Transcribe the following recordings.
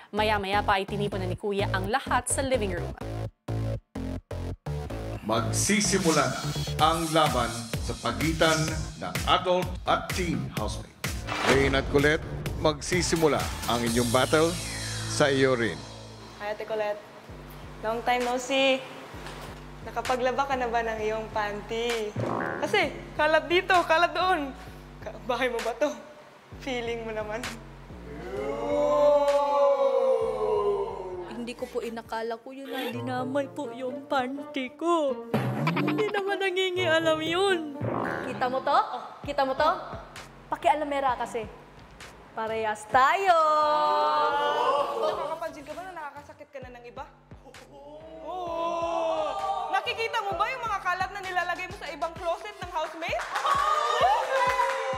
Maya-maya pa ay tinipon na ni Kuya ang lahat sa living room. Magsisimula na ang laban sa pagitan ng adult at teen housemate. Rain at Colette, magsisimula ang inyong battle sa iyo rin. Hi, Ate Colette. Long time no see. Nakapaglaba ka na ba ng iyong panty? Kasi, kalat dito, kalat doon. Bahay mo ba to? Feeling mo naman. Hindi ko po inakala ko yun na dinamay po yung panty ko. Hindi naman nangingi alam yun. Kita mo to? Kita mo to? Pakialamera kasi. Parehas tayo! Nakakapansin ka ba na nakakasakit ka na ng iba? Oh! Nakikita mo ba yung mga kalat na nilalagay mo sa ibang closet ng housemate?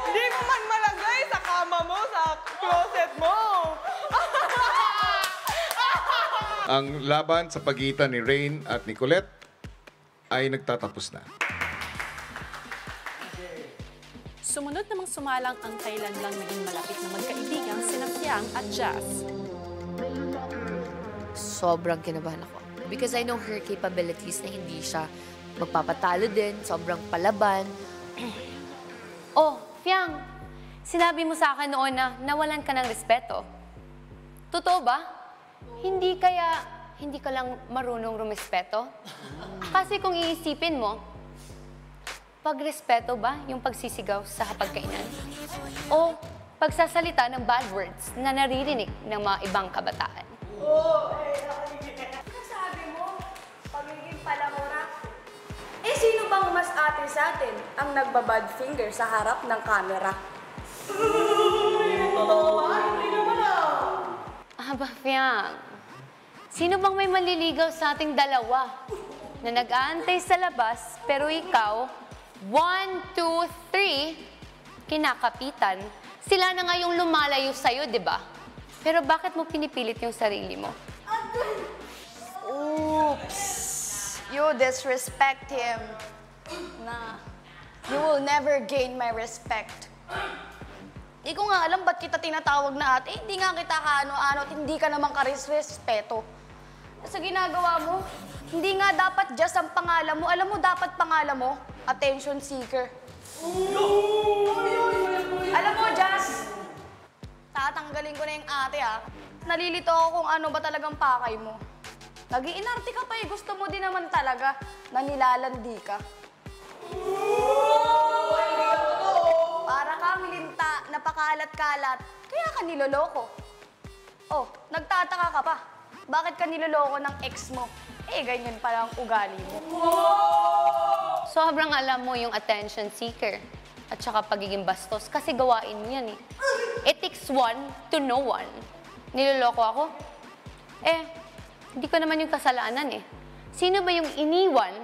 Hindi mo man malagay sa kama mo, sa closet mo! Ang laban sa pagitan ni Rain at ni Colette ay nagtatapos na. Sumunod namang sumalang ang kailan lang naging malapit na magkaibigang sina Fiang at Jazz. Sobrang kinabahan ako. Because I know her capabilities na hindi siya magpapatalo din, sobrang palaban. Oh, Fiang, sinabi mo sa akin noon na nawalan ka ng respeto. Totoo ba? Hindi ka lang marunong rumespeto? Kasi kung iisipin mo, pagrespeto ba yung pagsisigaw sa hapagkainan? O pagsasalita ng bad words na naririnig ng mga ibang kabataan? Sabi mo, pagiging palamura. Eh, sino bang mas ate sa atin ang nagbabad finger sa harap ng camera? Aba, Fiang, sino bang may manliligaw sa ating dalawa na nag-aantay sa labas pero ikaw, 1, 2, 3, kinakapitan, sila na nga yung lumalayo sa'yo, di ba? Pero bakit mo pinipilit yung sarili mo? Oops! You disrespect him. Nah, you will never gain my respect. Di ko nga alam ba't kita tinatawag na ate. Hindi nga kita kaano-ano at hindi ka naman karisrespeto. Sa ginagawa mo, hindi nga dapat just ang pangalan mo. Alam mo, dapat pangalan mo, attention seeker. Alam mo, Jazz, tatanggalin ko na yung ate, ha. Nalilito ako kung ano ba talagang pakay mo. Nag-iinarte ka pa eh. Gusto mo din naman talaga na nilalandi ka. Para kang linta, napakalat-kalat, kaya ka niloloko. Oh, nagtataka ka pa. Bakit ka niloloko ng ex mo? Eh, ganyan pala ang ugali mo. Sobrang alam mo yung attention seeker at saka pagiging bastos kasi gawain mo yan eh. It takes one to know one. Niloloko ako? Eh, hindi ko naman yung kasalanan eh. Sino ba yung iniwan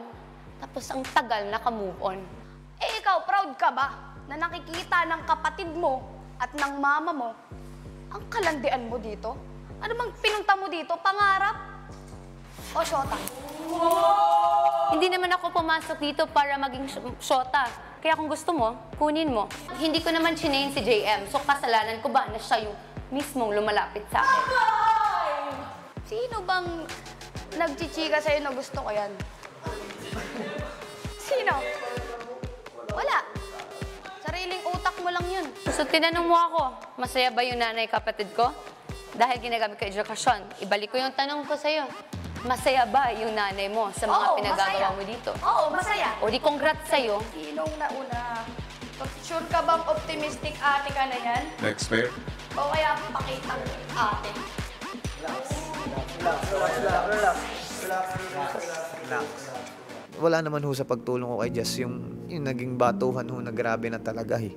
tapos ang tagal naka-move on? Eh, ikaw, proud ka ba na nakikita ng kapatid mo at ng mama mo ang kalandian mo dito? Ano bang pinunta mo dito? Pangarap? O syota? Hindi naman ako pumasok dito para maging syota. Kaya kung gusto mo, kunin mo. Hindi ko naman chinain si JM, so kasalanan ko ba na siya yung mismong lumalapit sa akin? Sino bang nagchichika sa'yo na gusto ko yan? Sino? Wala. Sariling utak mo lang yun. So tinanong mo ako, masaya ba yung nanay kapatid ko? Dahil ginagamit ko edukasyon, ibalik ko yung tanong ko sa'yo. Masaya ba yung nanay mo sa mga pinagagawa mo dito? Oo, masaya. O di congrats sa'yo. Sinong nauna? Sure ka bang optimistic ate ka na yan? Next pair. O kaya pakitang ate? Wala naman ho sa pagtulong ko kay Jess yung naging batuhan ho na grabe na talaga eh.